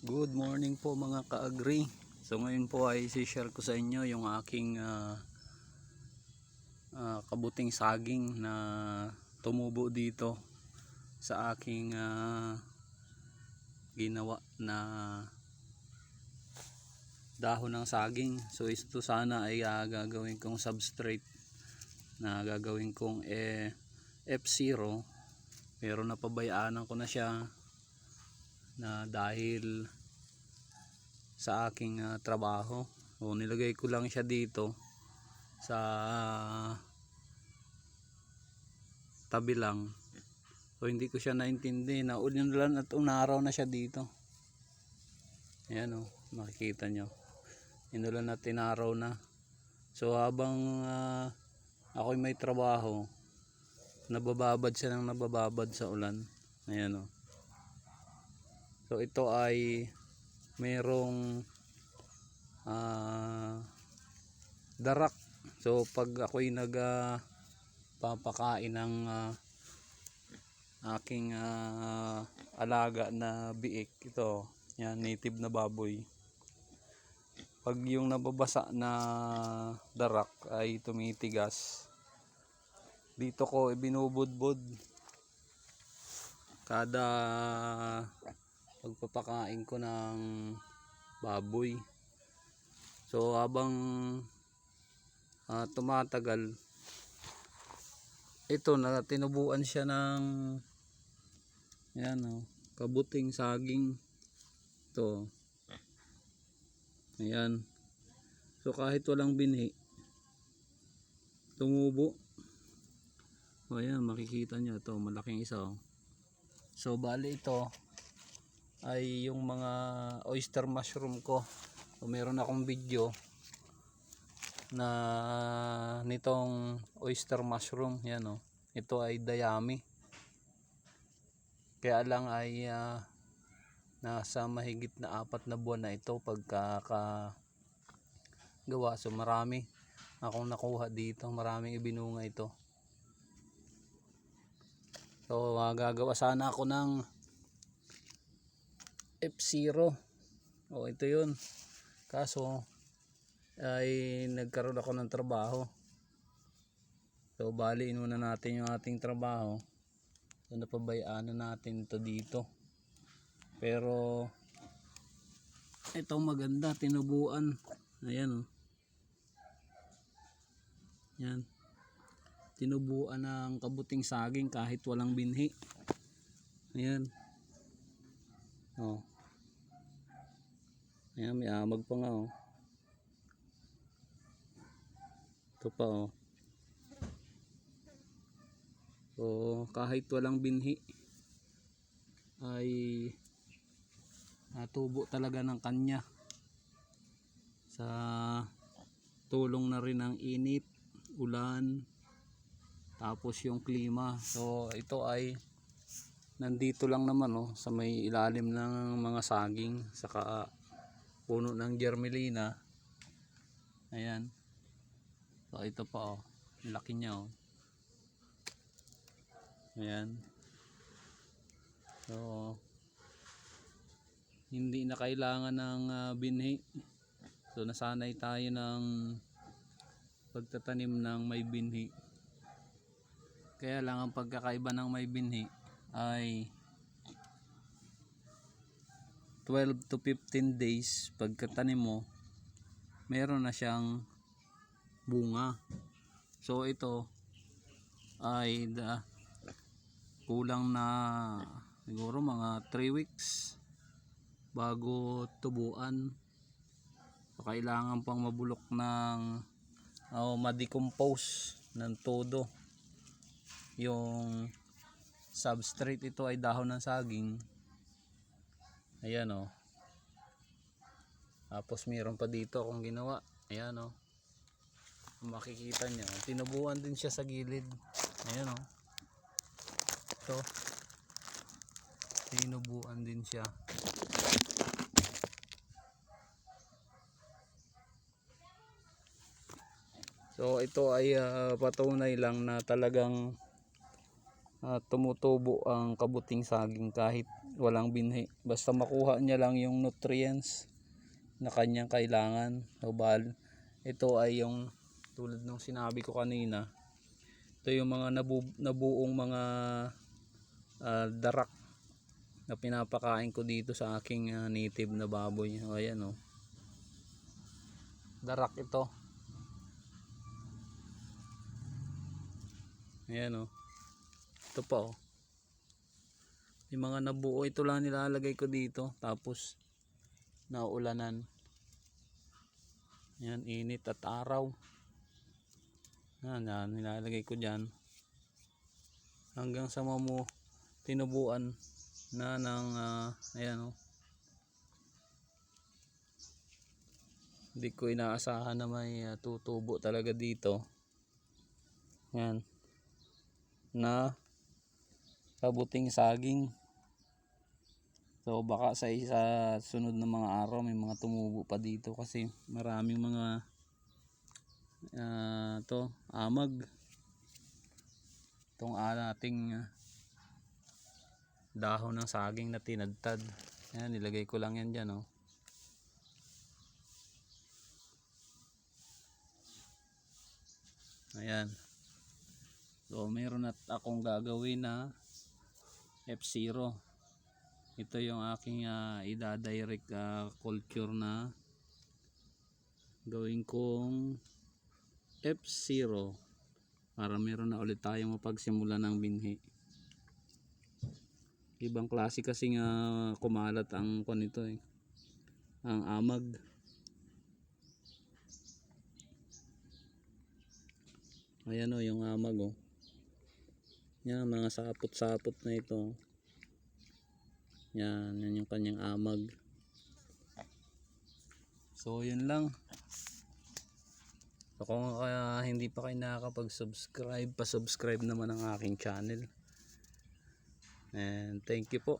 Good morning po mga ka-agri. So ngayon po ay i-share ko sa inyo yung aking kabuting saging na tumubo dito sa aking ginawa na dahon ng saging. So ito sana ay gagawin kong substrate na gagawin kong F0, pero napabayaanan ko na siya na dahil sa aking trabaho. O nilagay ko lang siya dito sa tabi lang. So hindi ko siya naintindi na ulan at unaraw na siya dito. Ayan o, makikita nyo, inulan at inaraw na. So habang ako'y may trabaho, nabababad siya ng nabababad sa ulan. Ayan o. So ito ay merong darak. So pag ako'y papakain ng aking alaga na biik, ito yan, native na baboy, pag yung nababasa na darak ay tumitigas, dito ko ibinubudbud kada pagpapakain ko ng baboy. So habang tumatagal, ito na tinubuan siya ng yan o, kabuting saging to. Ayan. So kahit walang binhi, tumubo. O ayan, makikita nyo ito, malaking isa o. So bali ito ay yung mga oyster mushroom ko. So meron akong video na nitong oyster mushroom. Yan o, ito ay dayami. Kaya lang ay nasa mahigit na 4 na buwan na ito pagkakagawa. So marami akong nakuha dito, maraming ibinunga ito. So gagawa sana ako ng F0. O ito yun, kaso ay nagkaroon ako ng trabaho. So baliin muna natin yung ating trabaho. So napabayaan na natin ito dito. Pero ito maganda, tinubuan. Ayan o. Yan. Tinubuan ng kabuting saging kahit walang binhi. Ayan. O. Ayan, may amag pa nga o. Ito pa o. So kahit walang binhi ay natubo talaga ng kanya sa tulong na rin ng init, ulan, tapos yung klima. So ito ay nandito lang naman oh, sa may ilalim ng mga saging saka puno ng germelina. Ayan. So ito pa oh, laki niya oh. Ayan. So hindi na kailangan ng binhi. So nasanay tayo ng pagtatanim ng may binhi. Kaya lang ang pagkakaiba ng may binhi ay 12 to 15 days pagkatanim mo, meron na siyang bunga. So ito ay kulang na siguro mga 3 weeks bago tubuan. So kailangan pang mabulok ng ma-decompose ng todo yung substrate. Ito ay dahon ng saging. Ayan o. Tapos mayroon pa dito akong ginawa. Ayan o, makikita nyo, tinubuan din siya sa gilid. Ayan o, ito tinubuan din siya. So ito ay patunay lang na talagang tumutubo ang kabuting saging kahit walang binhi. Basta makuha niya lang yung nutrients na kanyang kailangan. So, ito ay yung tulad ng sinabi ko kanina, ito yung mga nabuong mga darak na pinapakain ko dito sa aking native na baboy. O, ayan o, darak ito. Ayan o, ito pa o, yung mga nabuo, ito lang nilalagay ko dito tapos naulanan. Yan, init at araw. Yan, nilalagay ko dyan hanggang sa tinubuan na ng ayan o. Hindi ko inaasahan na may tutubo talaga dito. Yan, na kabuting saging. So baka sa sunod na mga araw may mga tumubo pa dito kasi maraming mga amag. Itong ating dahon ng saging na tinadtad. Yan, nilagay ko lang yan dyan, oh. Ayan. So meron at akong gagawin na F0. Ito yung aking ida-direct culture na gawin kong F0 para meron na ulit tayong mapagsimula ng binhi. Ibang klase kasing kumalat ang nito eh, ang amag. Ayan o, yung amag o. Yan, mga sapot-sapot na ito. Yan yung kanyang amag. So yun lang. So kung hindi pa kayo nakakapag-subscribe, pa-subscribe naman ang aking channel. And thank you po.